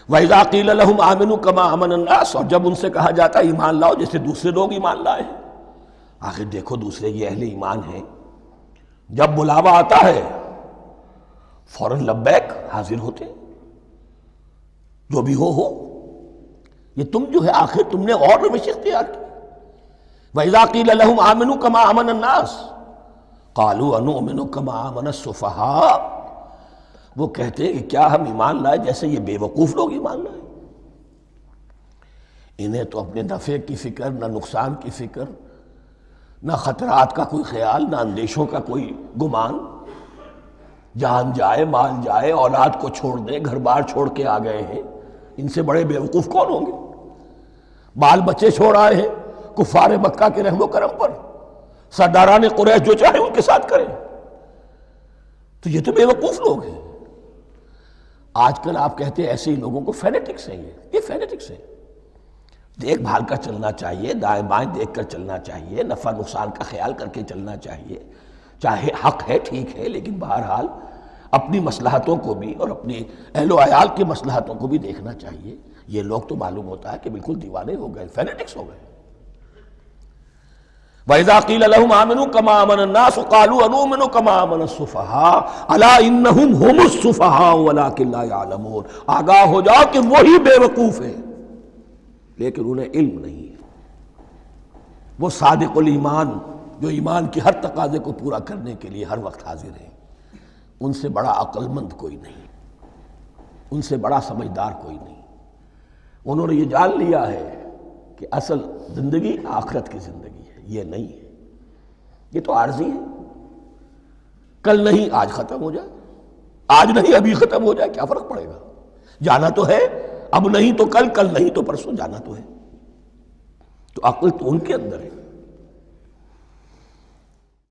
وَإِذَا قِيلَ لَهُمْ آمِنُوا كَمَا آمَنَ النَّاسُ، اور جب ان سے کہا جاتا ہے ایمان لاؤ جیسے دوسرے لوگ ایمان لائے ہیں۔ آخر دیکھو دوسرے یہ اہل ایمان ہیں، جب بلاوا آتا ہے فوراً لبیک حاضر ہوتے ہیں، جو بھی ہو۔ یہ تم جو ہے آخر تم نے اور روش اختیار کی۔ وَإِذَا قِيلَ لَهُمْ آمِنُوا كَمَا آمَنَ النَّاسُ قَالُوا أَنُؤْمِنُ كَمَا آمَنَ السُّفَهَاءُ، وہ کہتے ہیں کہ کیا ہم ایمان لائے جیسے یہ بے وقوف لوگ ایمان لائے؟ انہیں تو اپنے نفع کی فکر، نہ نقصان کی فکر، نہ خطرات کا کوئی خیال، نہ اندیشوں کا کوئی گمان۔ جان جائے، مال جائے، اولاد کو چھوڑ دیں، گھر بار چھوڑ کے آ گئے ہیں، ان سے بڑے بے وقوف کون ہوں گے؟ بال بچے چھوڑ آئے ہیں کفار مکہ کے رحم و کرم پر، سرداران قریش جو چاہے ان کے ساتھ کریں، تو یہ تو بے وقوف لوگ ہیں۔ آج کل آپ کہتے ہیں ایسے ہی لوگوں کو فینیٹکس ہیں، یہ فینیٹکس ہیں۔ دیکھ بھال کر چلنا چاہیے، دائیں بائیں دیکھ کر چلنا چاہیے، نفع نقصان کا خیال کر کے چلنا چاہیے، چاہے حق ہے ٹھیک ہے، لیکن بہرحال اپنی مصلحتوں کو بھی اور اپنی اہل و عیال کی مصلحتوں کو بھی دیکھنا چاہیے۔ یہ لوگ تو معلوم ہوتا ہے کہ بالکل دیوانے ہو گئے، فینیٹکس ہو گئے۔ وَإِذَا قِيلَ لَهُمْ آمِنُوا كَمَا آمَنَ النَّاسُ قَالُوا أَنُؤْمِنُ كَمَا آمَنَ السُّفَهَاءُ أَلَا إِنَّهُمْ هُمُ السُّفَهَاءُ وَلَٰكِن لَا يَعْلَمُونَ، آگاہ ہو جاؤ کہ وہی بے وقوف ہیں لیکن انہیں علم نہیں ہے۔ وہ صادق الایمان جو ایمان کی ہر تقاضے کو پورا کرنے کے لیے ہر وقت حاضر ہیں، ان سے بڑا عقل مند کوئی نہیں، ان سے بڑا سمجھدار کوئی نہیں۔ انہوں نے یہ جان لیا ہے کہ اصل زندگی آخرت کی زندگی ہے، یہ نہیں ہے، یہ تو عارضی ہے، کل نہیں آج ختم ہو جائے، آج نہیں ابھی ختم ہو جائے، کیا فرق پڑے گا؟ جانا تو ہے، اب نہیں تو کل، کل نہیں تو پرسوں، جانا تو ہے۔ تو عقل تو ان کے اندر ہے۔